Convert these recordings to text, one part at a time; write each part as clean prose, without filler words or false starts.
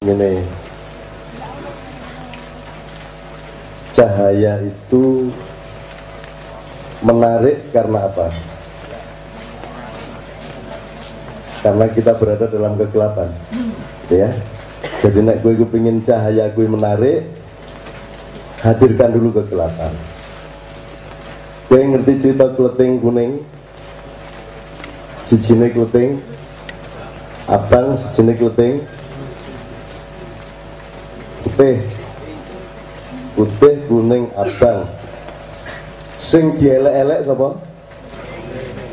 ini cahaya itu menarik karena apa? Karena kita berada dalam kegelapan, ya. Jadi nek gue pengen cahaya gue menarik, hadirkan dulu kegelapan. Gue ngerti cerita kleting kuning, sijine kleting abang, sijine kleting putih, putih kuning abang. Sing dielek-elek sapa?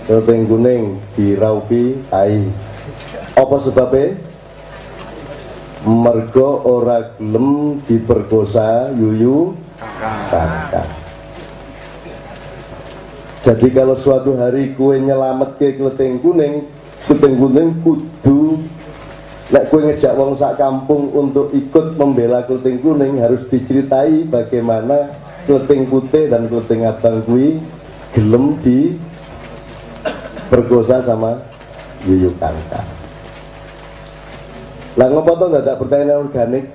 Kleting kuning diraupi tai. Apa sebabnya? Mergo ora gelem diperkosa yuyu kakak. Jadi kalau suatu hari kue nyelamet ke kleting kuning kudu nek kue ngejak wong sak kampung untuk ikut membela kleting kuning, harus diceritai bagaimana kleting putih dan kleting abang kui gelem diperkosa sama yuyu kakak. Lah ngopo to dadak pertanyaan organik?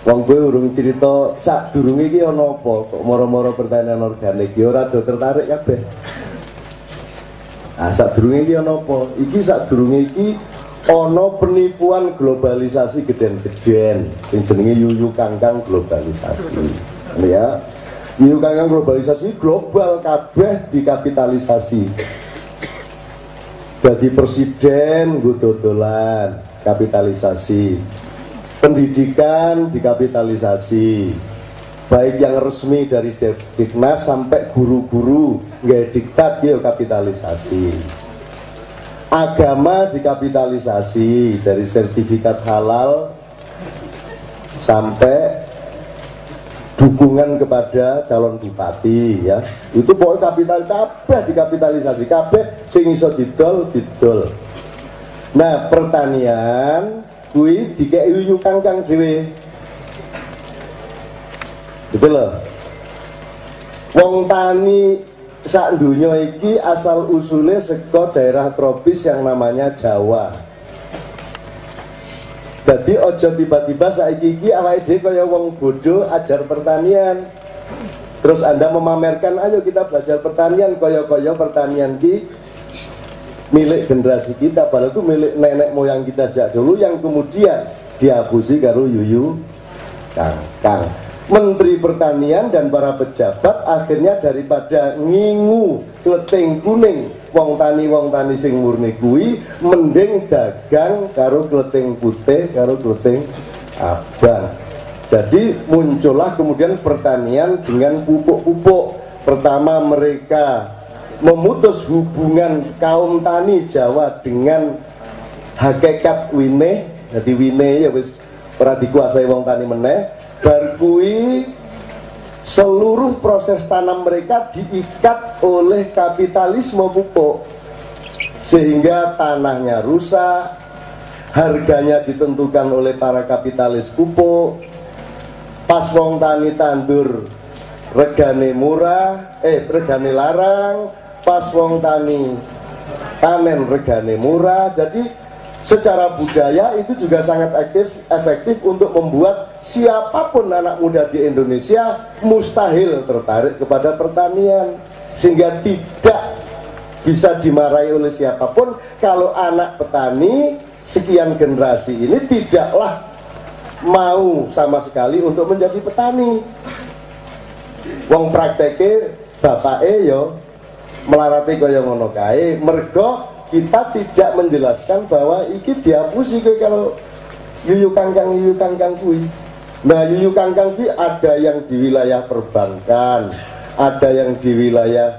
Wong kowe urung cerita sadurunge iki ana apa kok moro-moro pertanyaan organik ya ora do tertarik kabeh. Ah sadurunge iki ana apa? Iki sadurunge iki ana penipuan globalisasi geden-geden sing jenenge yuyu kangkang globalisasi. Ya. Yuyu kangkang globalisasi global kabeh dikapitalisasi. Jadi presiden nggo dodolan kapitalisasi, pendidikan dikapitalisasi, baik yang resmi dari Diknas sampai guru-guru nggak diktat ya kapitalisasi, agama dikapitalisasi dari sertifikat halal sampai dukungan kepada calon bupati, ya itu pokoknya kapital kabeh dikapitalisasi kabeh sing iso didol. Nah pertanian kuwi dikek yuyu kangkang dhewe, betul lho. Wong tani sak donya iki asal usule saka daerah tropis yang namanya Jawa. Jadi ojo tiba-tiba saiki iki awake dhewe kaya wong bodoh ajar pertanian. Terus Anda memamerkan ayo kita belajar pertanian, kaya-kaya pertanian ki milik generasi kita, padahal itu milik nenek moyang kita sejak dulu yang kemudian dihapusi karo yuyu kangkang. Menteri Pertanian dan para pejabat akhirnya daripada ngingu kleting kuning wong tani sing murni kuwi, mending dagang karo kleting putih karo kleting abang. Jadi muncullah kemudian pertanian dengan pupuk-pupuk. Pertama mereka memutus hubungan kaum tani Jawa dengan hakikat winih. Jadi winih ya wis ora dikuasai wong tani meneh. Bar kuwi seluruh proses tanam mereka diikat oleh kapitalisme pupuk, sehingga tanahnya rusak, harganya ditentukan oleh para kapitalis pupuk. Pas wong tani tandur regane murah, regane larang, pas wong tani panen regane murah. Jadi secara budaya itu juga sangat efektif untuk membuat siapapun anak muda di Indonesia mustahil tertarik kepada pertanian, sehingga tidak bisa dimarahi oleh siapapun kalau anak petani sekian generasi ini tidaklah mau sama sekali untuk menjadi petani. Wong prakteke bapake yo melarati kaya ngono kae, mergo kita tidak menjelaskan bahwa iki dihapusi kalau yuyu kangkang kuwi. Nah yuyu kangkang kuwi ada yang di wilayah perbankan, ada yang di wilayah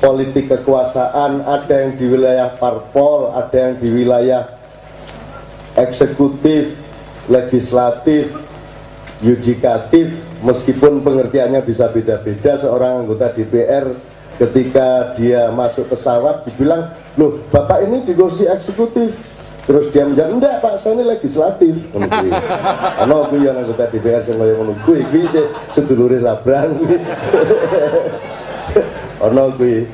politik kekuasaan, ada yang di wilayah parpol, ada yang di wilayah eksekutif, legislatif, yudikatif. Meskipun pengertiannya bisa beda-beda, seorang anggota DPR ketika dia masuk pesawat dibilang, loh bapak ini di kursi eksekutif, terus dia menjawab, enggak pak saya ini legislatif. Karena aku yang anggota DPR yang menunggu ini sedulure sabrang ono kuwi.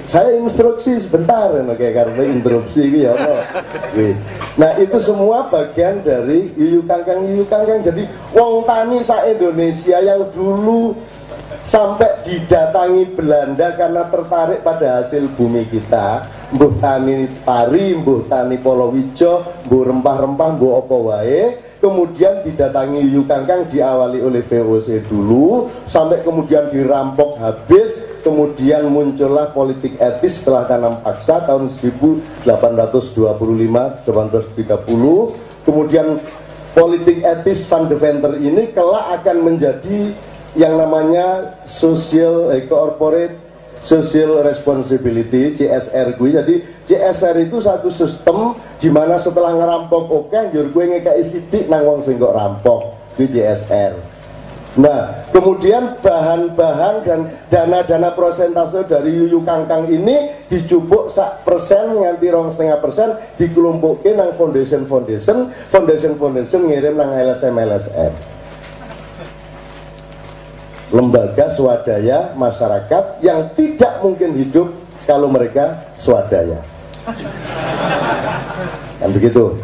saya instruksi sebentar kayak karena interupsi gitu ya. Nah itu semua bagian dari yuyu kangkang. Jadi wong tani sa Indonesia yang dulu sampai didatangi Belanda karena tertarik pada hasil bumi kita, mbuh tani pari, mbuh tani polowijo, mbuh rempah-rempah, mbuh apa wae. Kemudian didatangi yuyu kangkang, diawali oleh VOC dulu, sampai kemudian dirampok habis. Kemudian muncullah politik etis setelah tanam paksa tahun 1825-1830. Kemudian politik etis Van de Venter ini kelak akan menjadi yang namanya corporate social responsibility, CSR gue. Jadi CSR itu satu sistem di mana setelah ngerampok oke, njur gue ngekei sidik nang wong sing kok rampok, gue CSR. Nah, kemudian bahan-bahan dan dana-dana prosentase dari yuyu kangkang ini dicupuk sak persen nganti 2,5% dikelumpukin nang foundation ngirim nang LSM. Lembaga swadaya masyarakat yang tidak mungkin hidup kalau mereka swadaya. Kan begitu.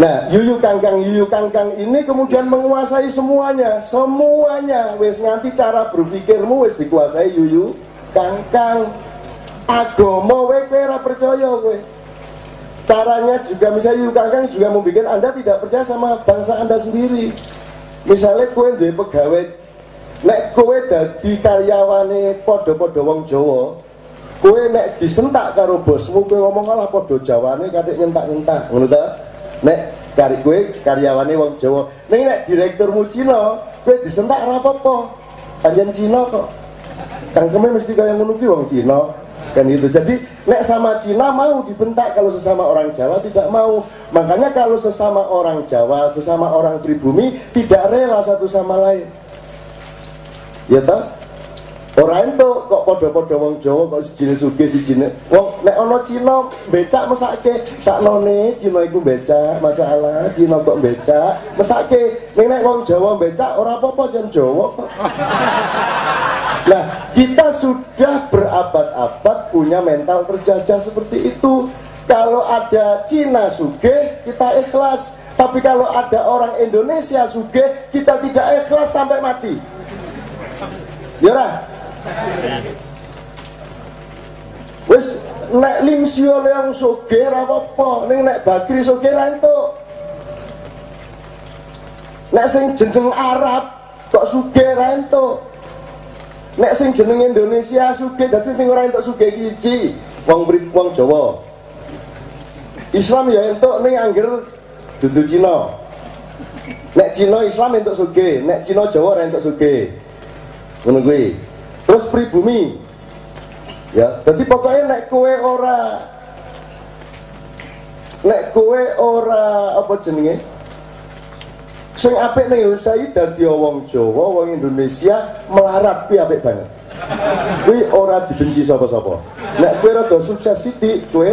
Nah, yuyu kangkang ini kemudian menguasai semuanya. Wis nganti cara berpikirmu wis dikuasai yuyu kangkang. Agama kowe ora percaya kowe. Caranya juga misalnya yuyu kangkang juga membuat Anda tidak percaya sama bangsa Anda sendiri. Misalnya kowe duwe pegawai, nek kowe dadi karyawane padha-padha wong Jawa, kowe nek disentak karo bosmu kowe ngomong alah padha Jawane katik nyentak-nyentak, ngono ta? Nek kowe karyawane wong Jawa, nek direkturmu Cina, kowe disentak ora apa-apa. Panjen Cina kok. Cangkeme mesti kaya ngono ki wong Cina. Kan itu. Jadi nek sama Cina mau dibentak, kalau sesama orang Jawa tidak mau. Makanya kalau sesama orang Jawa, sesama orang pribumi tidak rela satu sama lain. Ya toh? Ora ento kok padha-padha wong Jawa kok sijine sugih sijine. Wong nek ana Cina becak mesake saknone Cina iku becak, masalah Cina kok becak, mesake. Nek wong Jawa becak ora apa-apa jan Jawa kok. Nah, kita sudah berabad-abad punya mental terjajah seperti itu. Kalau ada Cina sugih, kita ikhlas. Tapi kalau ada orang Indonesia sugih, kita tidak ikhlas sampai mati. Ya wis nek Lim Sio Leong sugih ora apa-apa, ning nek Bakri sugih ra entuk. Nek sing jeneng Arab kok sugih ra entuk. Nek sing jeneng Indonesia sugih, dadi sing ora entuk sugih iki wong Jawa. Islam ya entuk ning angger dudu Cina. Nek Cina Islam entuk sugih, nek Cina Jawa ora entuk sugih. Ngono kuwi. Terus pribumi. Ya, jadi pokoknya nek kowe ora apa jenenge? Sing apik ning Indonesia iki dadi wong Jawa, wong Indonesia melarat kuwi apik banget. Kuwi ora dibenci sapa-sapa. Nek kowe rada sukses sithik, kowe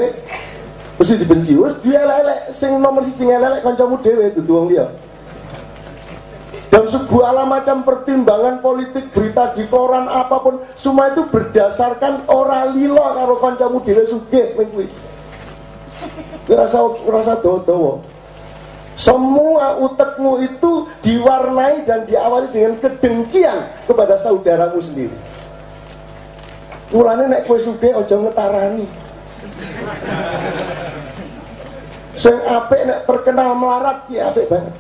mesti dibenci. Wis dielek-elek sing nomor 1 ngelelek kancamu dhewe dudu wong liya. Dan segala macam pertimbangan politik, berita di koran, apapun, semua itu berdasarkan ora lilo karo kancamu dhewe sugih ning kuwi. Rasa dawa-dawa. Semua utekmu itu diwarnai dan diawali dengan kedengkian kepada saudaramu sendiri. Mulane nek kowe sugih aja ngetarani. Sing apik nek terkenal melarat ki apik banget.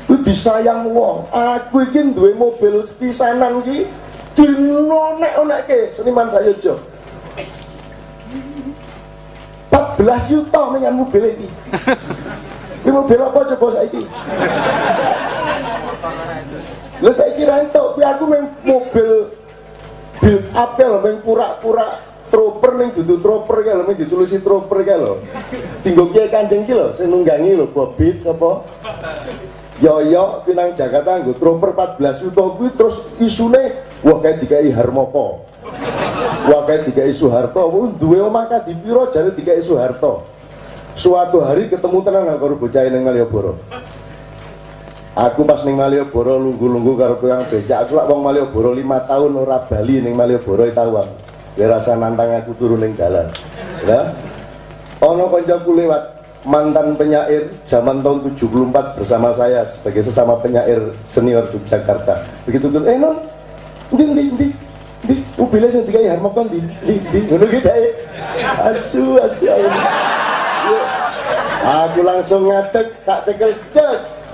Ku disayang wong. Aku iki duwe mobil pisanan ki dinonek-onekke seniman Sayojo. 14 juta dengan mobil iki. Kuwi mobil apa coba saiki? Lha saiki ra entuk, kuwi aku mung mobil build up kae lho, mung pura-pura trooper ning dudu trooper kae lho, mung ditulisi trooper kae lho. Dinggo Kiai Kanjeng ki lho sing nunggangi lho Bobit sapa? Yoyo kuwi nang Jakarta nggo trooper 14 juta kuwi terus isune wah kae dikai Harmoko. Wah kae dikai Soeharto, duwe omah ka dipiro jare dikai Soeharto. Suatu hari ketemu tenan karo bocah ning Malioboro. Aku pas ning Malioboro lunggu-lunggu karo tukang becak. Aku lak wong Malioboro 5 tahun ora bali ning Malioboro tau aku. Ya rasa nantang aku turun ning dalan. Ya. Ono kancaku lewat, mantan penyair zaman tahun 74 bersama saya sebagai sesama penyair senior Yogyakarta. Begitu non, ndi mobilnya sing dikai Harmoko ndi ngono ki dae. Asu. Aku langsung ngadeg tak cekel cek.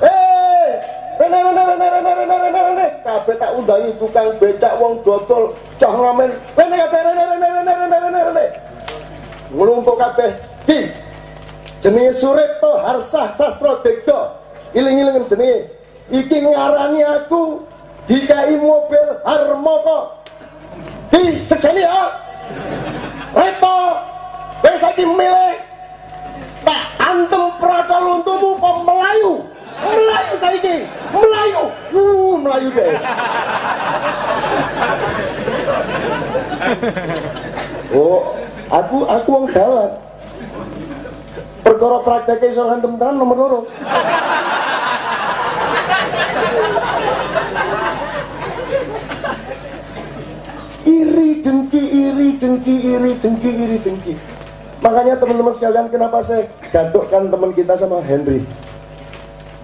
Rene kabeh tak undangi tukang becak wong dodol cah ngamen. Rene kabeh rene. Nglumpuk kabeh. Ki jenenge Suripto Harsah Sastra Digda. Iling-iling jenenge. Iki ngarani aku dikai mobil Harmoko. Ki sejane ya. Reto. Kowe saiki milih tak antem prata luntumu apa Melayu? Melayu saiki. Melayu deh. Oh, aku wong dalan. Perkara prakteke iso ngantem tenan nomor 2. Iri dengki. Makanya teman-teman sekalian, kenapa saya gadokkan teman kita sama Henry?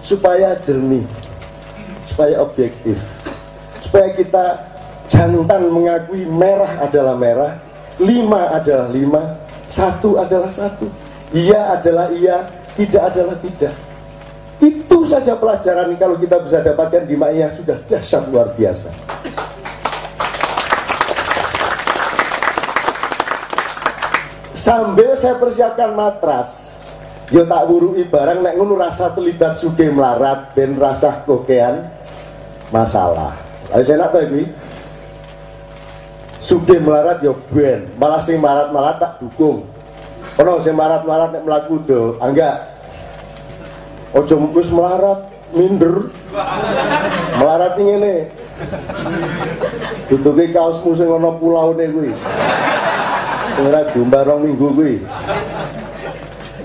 Supaya jernih, supaya objektif, supaya kita jantan mengakui merah adalah merah, 5 adalah 5, 1 adalah 1, iya adalah iya, tidak adalah tidak. Itu saja pelajaran kalau kita bisa dapatkan di Ma'iyah sudah dahsyat luar biasa. Sambil saya persiapkan matras, yo tak wurui barang nek ngono rasa terlibat sugih melarat ben rasa kokean masalah. Ayo saya nak tahu iki. Sugih melarat yo ben, malah sing melarat tak dukung. Ono sing melarat nek mlaku do, enggak. Ojo wis melarat minder. Melarat ngene. Duduke kaosmu sing ana pulaune kuwi. Ora diumbar 2 minggu kuwi.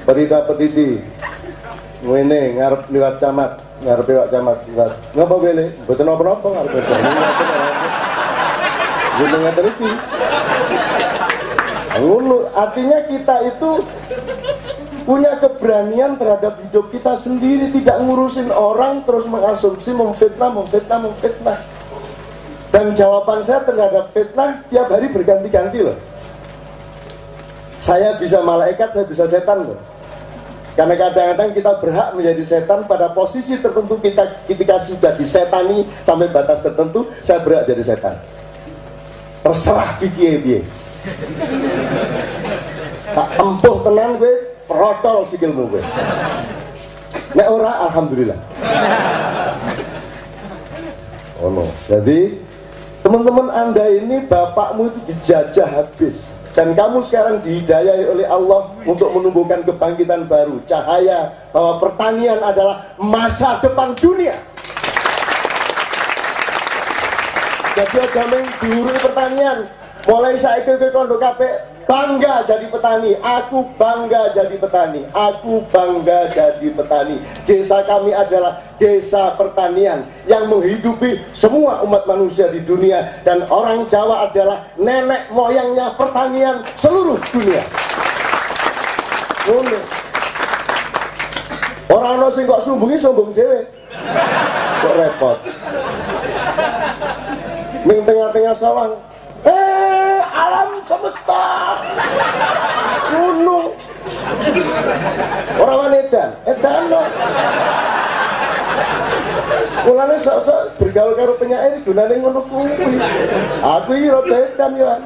Perita-petiti. Ngene ngarep liwat camat, ngarepe Pak Camat liwat. Ngapa wele? Mboten napa-napa ngarepe. Jenenge iki. Ngono, artinya kita itu punya keberanian terhadap hidup kita sendiri, tidak ngurusin orang terus mengasumsi, memfitnah. Dan jawaban saya terhadap fitnah tiap hari berganti-ganti loh. Saya bisa malaikat, saya bisa setan loh. Karena kadang-kadang kita berhak menjadi setan pada posisi tertentu. Ketika sudah disetani sampai batas tertentu, saya berhak jadi setan. Terserah fikih. Tak empuh tenan gue, protol sikilmu gue. Nek ora, alhamdulillah. Oh no. Jadi teman-teman Anda ini bapakmu itu dijajah habis. Dan kamu sekarang dihidayai oleh Allah untuk menumbuhkan kebangkitan baru, cahaya bahwa pertanian adalah masa depan dunia. Jadi aja diurui pertanian. Mulai saiki kowe kondo kabeh bangga jadi petani. Aku bangga jadi petani. Aku bangga jadi petani. Desa kami adalah desa pertanian yang menghidupi semua umat manusia di dunia. Dan orang Jawa adalah nenek moyangnya pertanian seluruh dunia. Orang ono sing kok sumbungi sombong dhewe. Kok repot. Ning tengah-tengah sawang. Alam semesta gunung orang edan no. Mulane sok-sok bergaul karo penyair gunane ngono kuwi. Aku iki rada edan ya.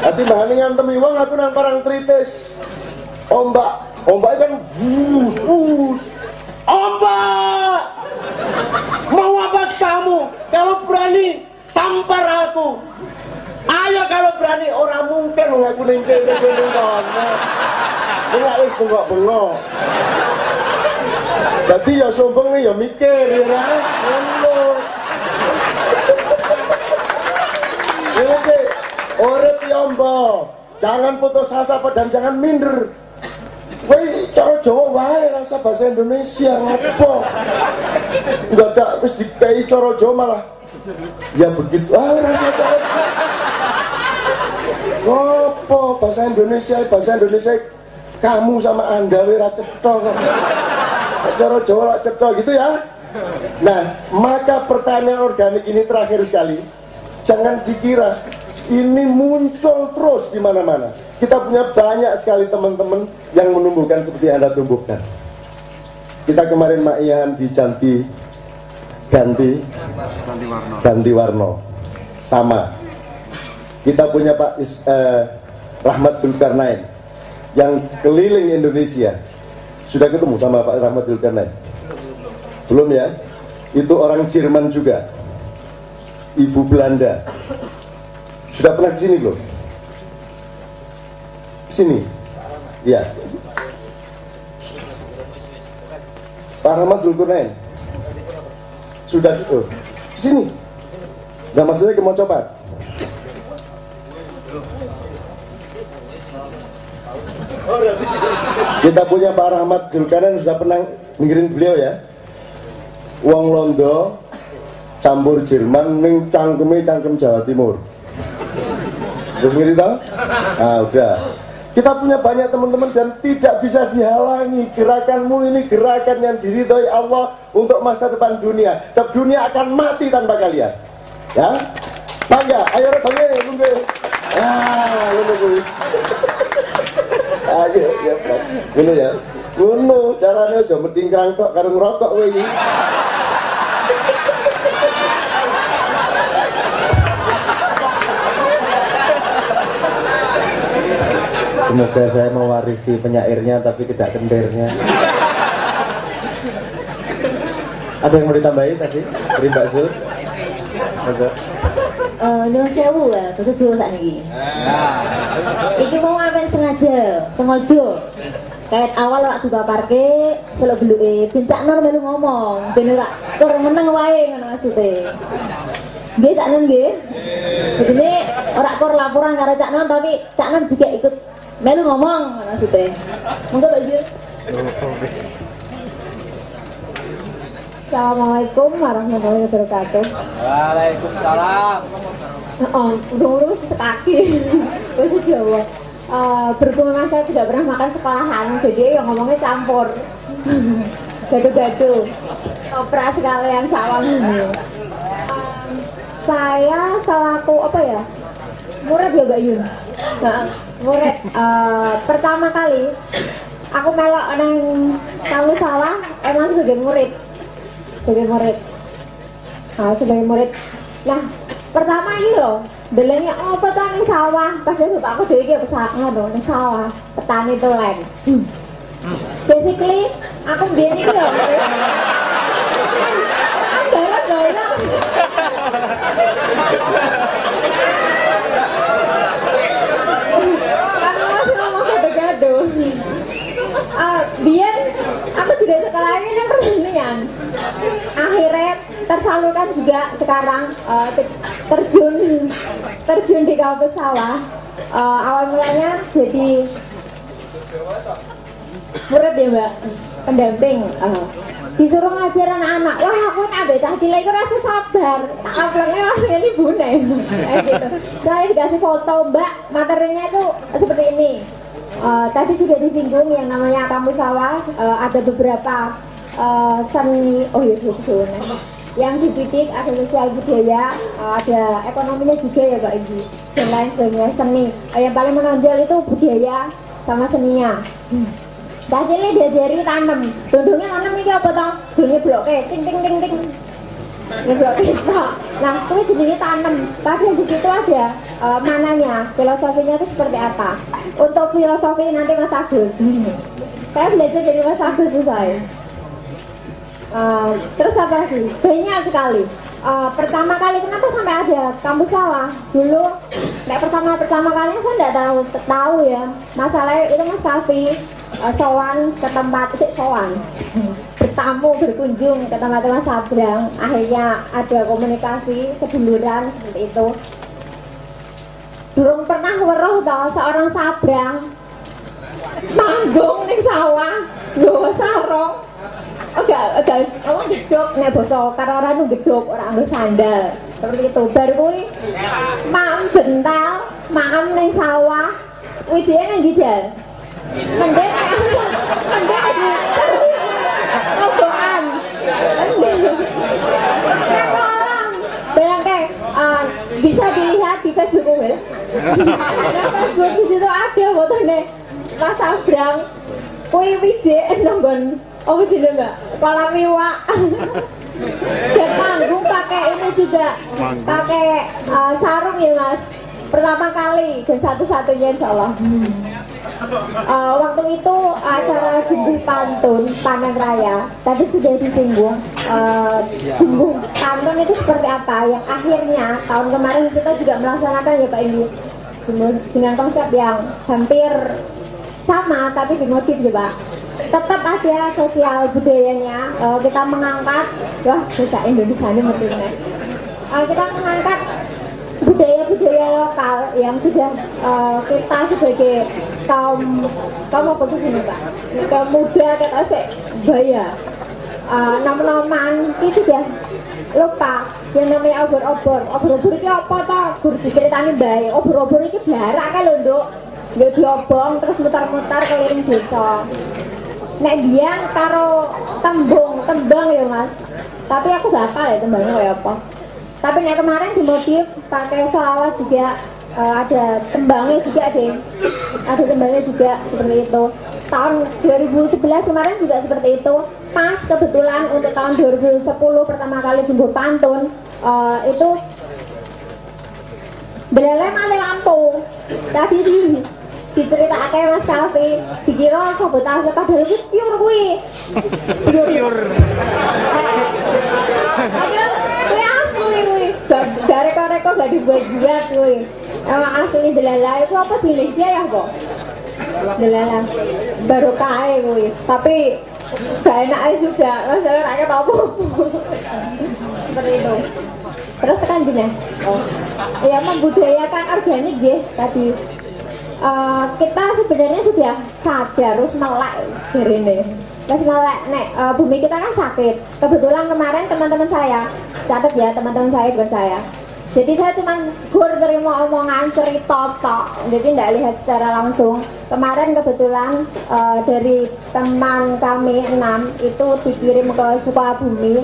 Ati bahane ngantem wong aku nang parang tritis. Ombak kan bus. Ombak. Mau apa kamu? Kalau berani tampar aku. Ayo kalau berani, orang mungkin ngaku ning kene kono. Ora wis bengok-bengok. Dadi ya sombong ya mikir ya. Ngono. Oke, urip yombo. Jangan putus asa dan jangan minder. Woi, cara Jawa wae rasa bahasa Indonesia ngopo. Enggak ada wis dikai cara Jawa malah. Ya begitu. Rasa cara. Ngopo bahasa Indonesia kamu sama Anda ora cetha kok. Cara Jawa lak cetha gitu ya. Nah, maka pertanian organik ini terakhir sekali. Jangan dikira ini muncul terus di mana-mana. Kita punya banyak sekali teman-teman yang menumbuhkan seperti yang Anda tumbuhkan. Kita kemarin Ma'ian di Janti ganti warno sama. Kita punya Pak Rahmat Zulkarnain yang keliling Indonesia. Sudah ketemu sama Pak Rahmat Zulkarnain? Belum ya? Itu orang Jerman juga, ibu Belanda. Sudah pernah ke sini belum? Ke sini? Ya. Pak Rahmat Zulkarnain sudah ke sini. Nah, maksudnya ke Mojopat. Kita punya Pak Rahmat Zulkarnain, sudah pernah dengerin beliau ya. Wong Londo campur Jerman ning cangkem Jawa Timur. Terus ngerti toh? Nah, udah. Kita punya banyak teman-teman dan tidak bisa dihalangi. Gerakanmu ini gerakan yang diridhoi Allah untuk masa depan dunia. Tapi dunia akan mati tanpa kalian. Ya? Bangga, ayo bangga, nunggu. Nunggu. Ayo, ya, ngono ya. Ngono, carane aja medingkrang tok karo ngrokok kowe iki. Semoga saya mewarisi penyairnya tapi tidak kendirnya. Ada yang mau ditambahin tadi dari Mbak Zul? Nyuwun sewu ya, bahasa Jawa sakniki. Iki mau amen sengaja. Kait awal ora dipaparke, selok beluke ben Cak Nur melu ngomong, ben ora tur meneng wae ngono maksude. Nggih Cak Nur nggih. Begini ora kur laporan karo Cak Nur tapi Cak Nur juga ikut melu ngomong ngono maksude. Monggo Mbak Zul. Assalamualaikum warahmatullahi wabarakatuh. Waalaikumsalam. Udah sekaki bahasa Jawa. Berhubung saya tidak pernah makan sekolahan, jadi yang ngomongnya campur. Gado-gado. Opera sekalian sawang ini. Saya selaku apa ya? Murid ya Mbak Yun. Murid. Pertama kali aku melok nang kamu sawah, emang sebagai murid. Sebagai murid. Nah, pertama ini loh, belenya apa tuh ning sawah, padahal bapakku dhewe iki pesakno ning sawah, petani tulen. Basically, aku biyen iki lho. Barang-barang. Karena masih ngomong gado-gado. Biar aku juga sekolahnya yang pertanian. Akhirnya tersalurkan juga sekarang terjun di kampus sawah. Awal mulanya jadi murid ya Mbak, pendamping. Disuruh ngajar anak-anak. Wah, aku ambek cah cilik iku rasa sabar. Tak aploknya langsung ini bune. Gitu. Saya dikasih foto Mbak, materinya itu seperti ini. Tadi sudah disinggung yang namanya kampus sawah, ada beberapa seni, yang dibidik, ada sosial budaya, ada ekonominya juga ya Pak Ibu, dan lain sebagainya. Seni yang paling menonjol itu budaya sama seninya. Hasilnya diajari tanam, dondongnya tanam ini apa toh? Dondongnya blok ting ting ting ting. Ya blok toh. Nah, itu jenisnya tanam. Padahal di situ ada mananya, filosofinya itu seperti apa. Untuk filosofi nanti Mas Agus. Saya belajar dari Mas Agus saya. Terus apa lagi? Banyak sekali. Pertama kali kenapa sampai ada kampus sawah? Dulu, pertama kali saya tidak tahu ya. Masalahnya itu Mas Kavi sowan ke tempat berkunjung ke teman-teman Sabrang. Akhirnya ada komunikasi seduluran seperti itu. Durung pernah weruh tau seorang Sabrang manggung ning sawah. sorong. Enggak gedhok nek basa Karora nu gedhok ora nggo sandal. Seperti itu. Bar kuwi maem bental, maem ning sawah. Wijike nang gijal. Mendek di rombongan. Kolam. Bayangke bisa dilihat di Facebook gue. Nah, Facebook di situ ada fotonya Mas Abrang. Kuwi wijik nonggon apa jenenge Mbak? Kolam iwak. Dan panggung pakai ini juga. Pakai sarung ya Mas. Pertama kali dan satu-satunya insyaallah. Waktu itu acara jumbuh pantun panen raya tadi sudah disinggung. Jumbuh pantun itu seperti apa yang akhirnya tahun kemarin kita juga melaksanakan ya Pak Indi dengan konsep yang hampir sama tapi dimodif ya Pak. Tetap aja sosial budayanya kita mengangkat bahasa Indonesia ini pentingnya. Kita mengangkat budaya-budaya lokal yang sudah kita sebagai kaum apa sini Pak? Kaum muda kita sih baya nom-noman ini sudah lupa yang namanya obor-obor ini apa toh? Guru diceritani bae obor-obor ini barak kan lho Nduk ya diobong terus mutar-mutar keliling desa nek biyen karo tembang ya Mas tapi aku gak hafal ya tembangnya kayak apa tapi nek kemarin dimodif pakai selawat juga ada tembangnya juga deh ada tembangnya juga seperti itu tahun 2011 kemarin juga seperti itu pas kebetulan untuk tahun 2010 pertama kali jumbuh pantun itu belele mati lampu tadi diceritakan Mas Kalvi dikira sabotase padahal itu pure kuwi pure kuwi asli kuwi gak reko-reko gak dibuat-buat kuwi emang asli delala itu apa jenis dia ya kok delala baru kae kuwi tapi gak enak juga masalah rakyat apa seperti itu terus tekan gini ya membudayakan organik je tadi kita sebenarnya sudah sadar harus melek jarine terus melek nek bumi kita kan sakit kebetulan kemarin teman-teman saya catat ya teman-teman saya bukan saya jadi saya cuma terima omongan cerita tok jadi tidak lihat secara langsung kemarin kebetulan dari teman kami 6 itu dikirim ke Sukabumi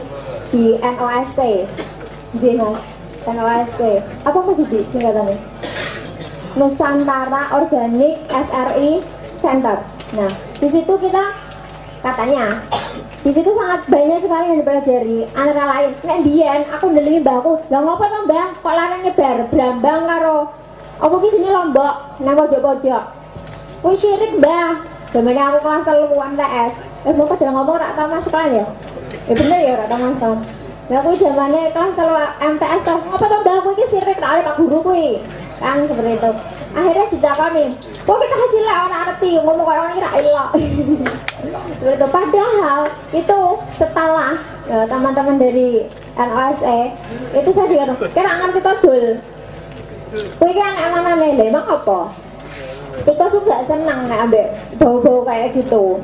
di NOSC NOSC apa masih di singkatannya Nusantara Organic SRI Center. Nah, di situ kita katanya di situ sangat banyak sekali yang dipelajari. Antara lain, nek biyen aku ndelingi mbahku, "Lah ngopo to, Mbah? Kok larang nyebar brambang karo apa ki jenenge lombok nang pojok-pojok?" Kuwi syirik, Mbah. Zamane aku kelas 3 MTS. Mau pada ngomong rak tau masuk kan ya? Ya bener ya rak tau masuk. Lah kuwi zamane kelas 3 MTS to. Ngopo to, Mbah? Kuwi ki syirik rak Pak Guru kuwi. Kan seperti itu akhirnya ditakoni kok kita hasil lah orang ngerti ngomong kayak orang kira ilah seperti itu padahal itu setelah teman-teman dari NOSE itu saya dengar kira ngerti todul kuwi kan anak-anak lele emang apa Tika juga senang nek ambek bau-bau kayak gitu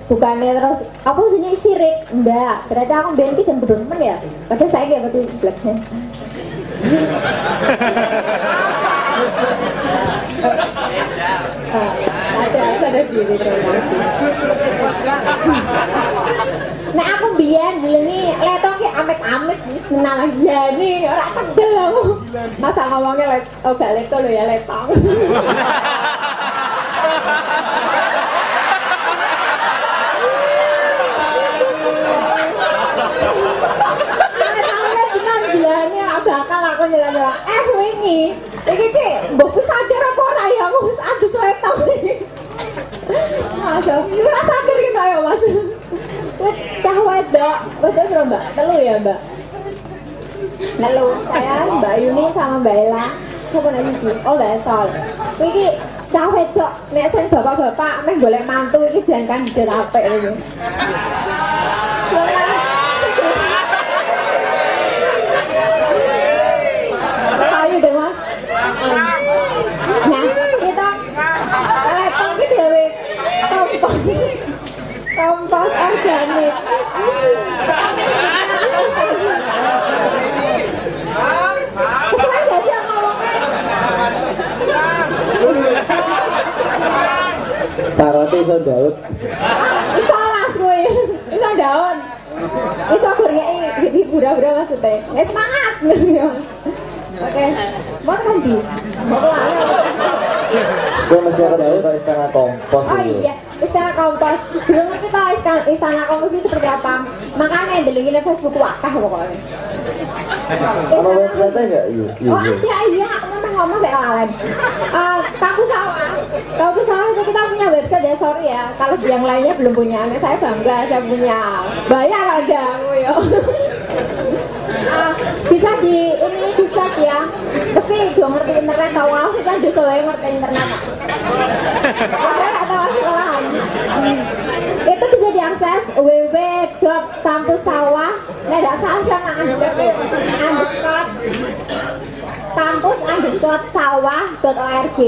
bukannya terus apa sini sirik enggak berarti aku biar ki jam temen ya padahal saya kayak berarti blacknya ada diri terima kasih nek aku biyen dilengi letong ki amit-amit wis kenal lagi ya nih ora tegel aku masa ngomongnya gak leto lho ya letong bakal aku nyela-nyela wingi iki ki mbokku sadar apa ora ya aku wis adus letong Mas ora sadar ki ayo Mas cah wedok wedok berapa Mbak? 3 ya Mbak? 3 saya Mbak Yuni sama Mbak Ella siapa lagi sih? Oh Mbak Esol iki cah wedok nek sing bapak-bapak meh golek mantu iki jangan dirapek iki nah kita letong ki dhewe kompos menit. Kesuwen gak sih ngomongnya? Syaratnya iso Daud. Iso lah gue, iso daun. Iso kurngei jadi pura-pura maksudnya. Semangat. Oke, mau kan di? Mau kemana? Gue masih ada Daud atau Istana Kompos. Oh iya, Istana Kompos. Belum ngerti tau Istana Kompos ini seperti apa. Makanya delengin Facebook wakah pokoknya. Ada website enggak? Oh ada, iya. Aku ngomong saya lalen. Kampus Sawah itu kita punya website ya, sorry ya. Kalau yang lainnya belum punya, saya bangga saya punya. Bayar ada, yo. Bisa di ini bisa ya. Mesti gue ngerti internet tau nggak sih kan bisa ngerti internet. Ada atau sekolahan. Itu bisa diakses www.kampussawah. Nah, ada sama kampus_sawah.org.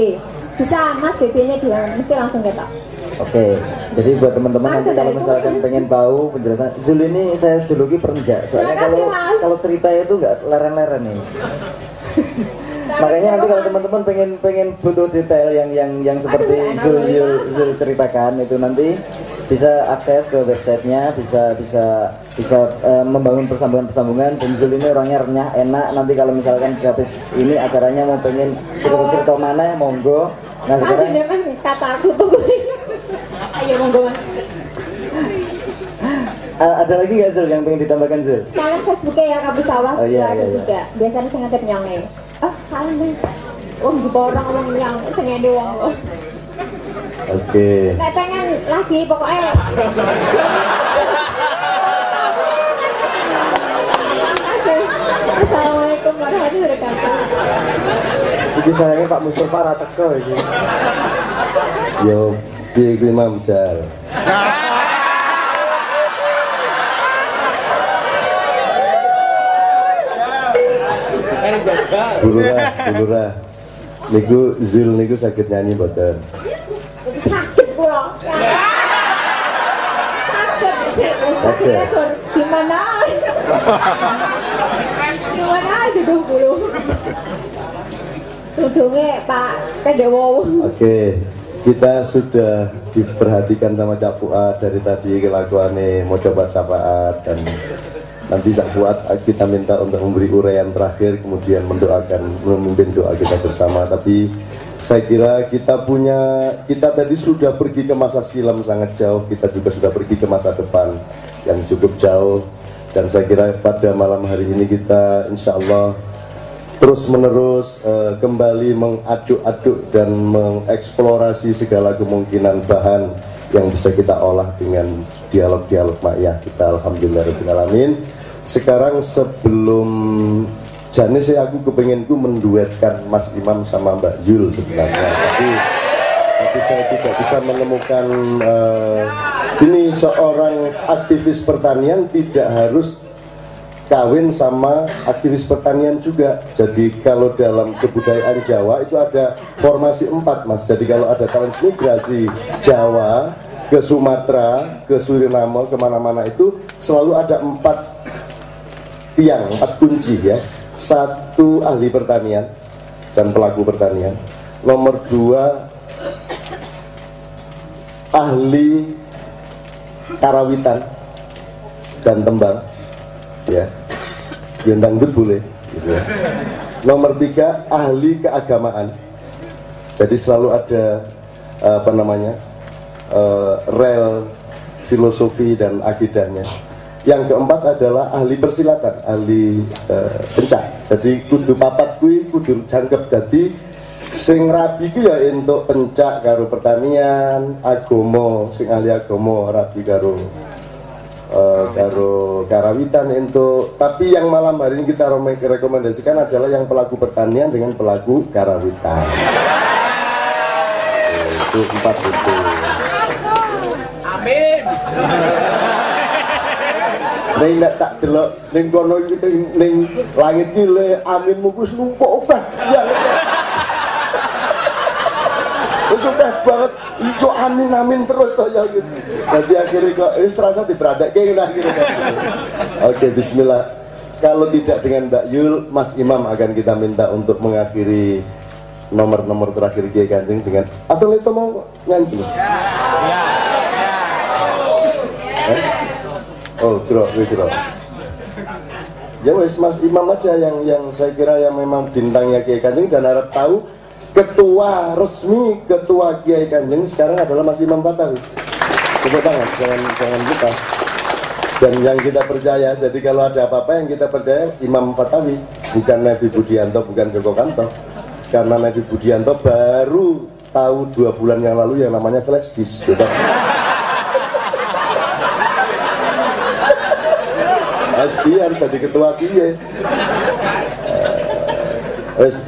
Bisa Mas BB-nya juga mesti langsung ketok. Oke, jadi buat teman-teman nanti kalau misalkan pengen tahu penjelasan Zul ini saya juluki perenjak. Soalnya kalau ceritanya itu nggak leren-leren nih. Makanya nanti kalau teman-teman pengen butuh detail yang seperti Zul ceritakan itu nanti bisa akses ke websitenya, bisa membangun persambungan. Dan Zul ini orangnya renyah, enak. Nanti kalau misalkan gratis ini acaranya mau pengen cerita mana monggo. Nah sekarang kata aku pokoknya. Ayo monggo. Ada lagi nggak Zul yang pengen ditambahkan Zul? Sekarang Facebooknya ya Kampus Sawah. Oh, iya, ada iya. juga. Biasanya saya ngadep nyonge. Oh salah nih. Wong Jepara ngomong nyong, sengede wong. Oke. Nek pengen lagi pokoknya. Assalamualaikum warahmatullahi wabarakatuh. Jadi sayangnya Pak Mustafa Rateko ini. Yo, piye kuwi Mam Jal? Bulurah. Niku Zul niku sakit nyanyi mboten? Sakit kula. Sakit gimana? Gimana jodoh bulu? Jodohnya Pak Kedewo. Oke, kita sudah diperhatikan sama Cak Fuad dari tadi kelakuannya mau coba syafaat, dan nanti Cak Fuad kita minta untuk memberi uraian terakhir, kemudian memimpin doa kita bersama. Tapi saya kira kita tadi sudah pergi ke masa silam sangat jauh, kita juga sudah pergi ke masa depan yang cukup jauh, dan saya kira pada malam hari ini kita insya Allah terus menerus kembali mengaduk-aduk dan mengeksplorasi segala kemungkinan bahan yang bisa kita olah dengan dialog-dialog makyah kita. Alhamdulillahirrahmanirrahim. Sekarang sebelum jane sih aku kepengenku menduetkan Mas Imam sama Mbak Yul sebenarnya, tapi saya tidak bisa menemukan ini seorang aktivis pertanian tidak harus kawin sama aktivis pertanian juga. Jadi kalau dalam kebudayaan Jawa itu ada formasi 4 Mas. Jadi kalau ada transmigrasi Jawa ke Sumatera, ke Suriname, kemana-mana itu selalu ada 4 tiang, 4 kunci ya. 1 ahli pertanian dan pelaku pertanian. Nomor 2 ahli karawitan dan tembang, ya, yang dangdut boleh, gitu ya. Nomor 3 ahli keagamaan. Jadi selalu ada rel filosofi dan akidahnya. Yang keempat adalah ahli persilatan, ahli pencak. Jadi kudu papat kuwi kudu jangkep. Jadi sing rabi ku ya entuk pencak karo pertanian, agama, sing ahli agama rabi karo karawitan entuk. Tapi yang malam hari ini kita rekomendasikan adalah yang pelaku pertanian dengan pelaku karawitan. Itu 4 itu. Amin. Ning nek tak delok ning kono iki ning langit iki le aminmu wis numpuk obah. Sudah banget, itu amin terus toh ya gitu. Jadi akhirnya kok terasa diberantak kayak akhirnya. Oke, bismillah. Kalau tidak dengan Mbak Yul, Mas Imam akan kita minta untuk mengakhiri nomor-nomor terakhir Kiai Kanjeng dengan atau itu mau nyanyi? Oh, kira. Ya wes Mas Imam aja yang saya kira yang memang bintangnya Kiai Kanjeng dan harap tahu ketua resmi ketua Kiai Kanjeng sekarang adalah Mas Imam Batawi. Tepuk tangan, jangan lupa. Dan yang kita percaya, jadi kalau ada apa-apa yang kita percaya Imam Batawi, bukan Nevi Budianto, bukan Joko Kanto. Karena Nevi Budianto baru tahu 2 bulan yang lalu yang namanya flash disk. Gitu. Biar tadi ketua Kiai.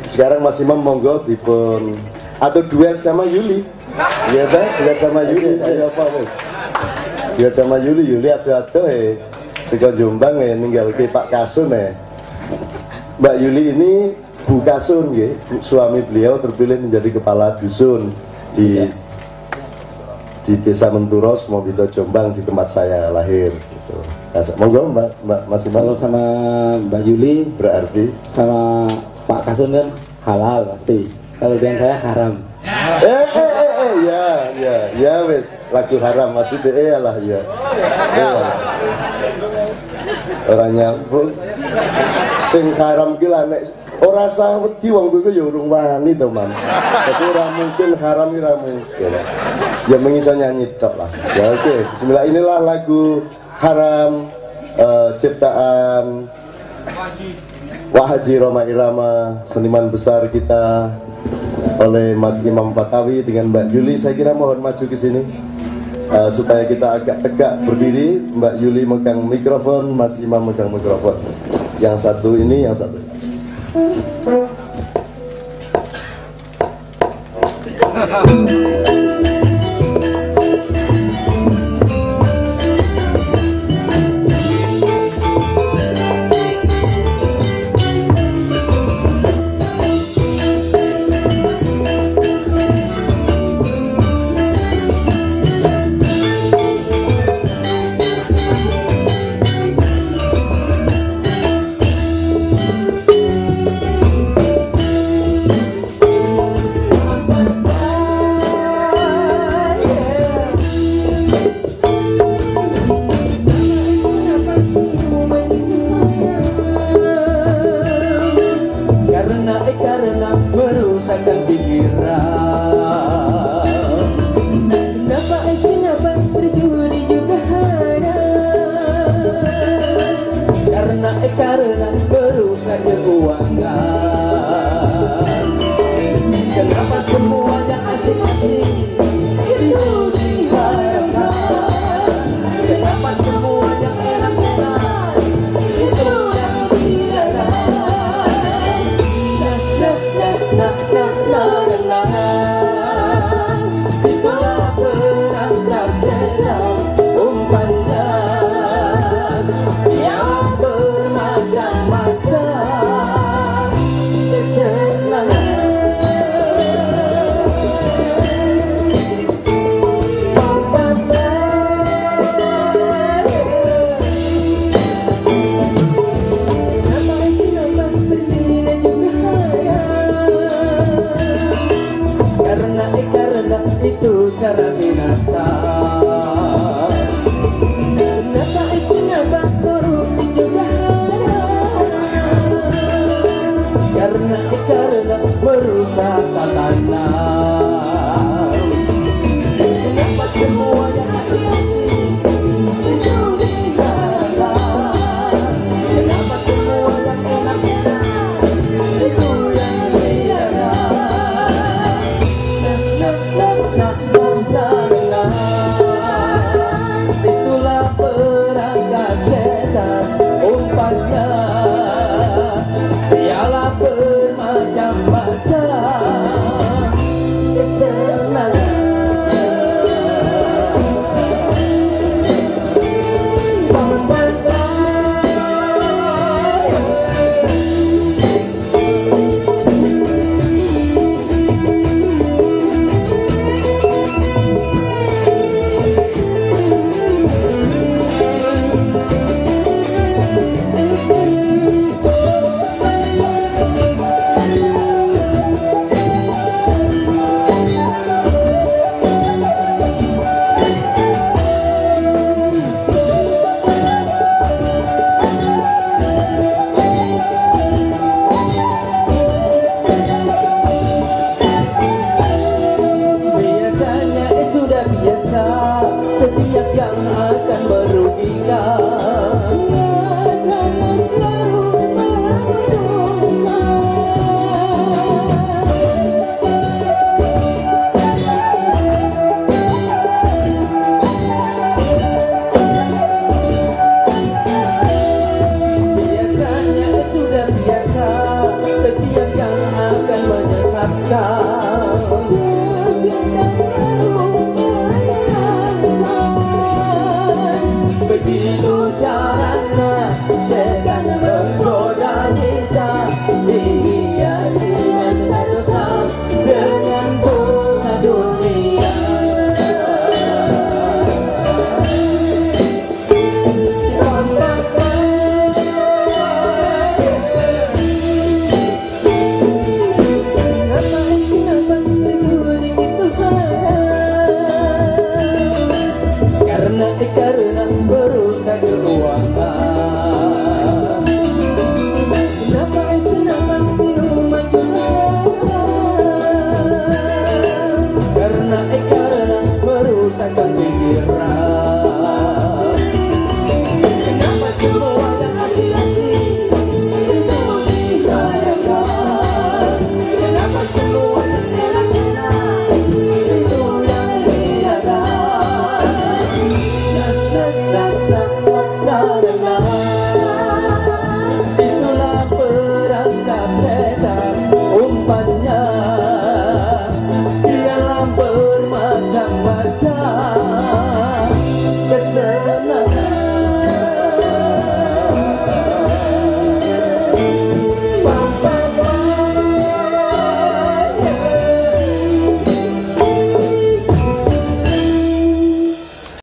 Sekarang Mas Imam monggo dipun atau duet sama Yuli. Iya ta? Duet sama Yuli. Ayo apa Mas? Duet sama Yuli ado-ado saka Jombang ninggal ke Pak Kasun Mbak Yuli ini Bu Kasun suami beliau terpilih menjadi kepala dusun di Desa Menturos, Mobito Jombang, di tempat saya lahir gitu. Monggo Mbak Mas Imam. Kalau sama Mbak Yuli berarti sama Pak Kasun kan halal pasti. Kalau dengan saya haram. Ya wes lagu haram maksudnya lah ya. Orang nyambung sing haram ki lah nek ora sah wedi wong kowe ya urung wani to, Mam. Tapi ora mungkin haram ora mungkin. Ya mengiso nyanyi tok lah. Ya oke, bismillah, inilah lagu haram ciptaan Wahaji Roma Irama, seniman besar kita, oleh Mas Imam Batawi dengan Mbak Yuli. Saya kira mohon maju ke sini supaya kita agak tegak berdiri. Mbak Yuli megang mikrofon, Mas Imam megang mikrofon. Yang satu ini, yang satu. Nak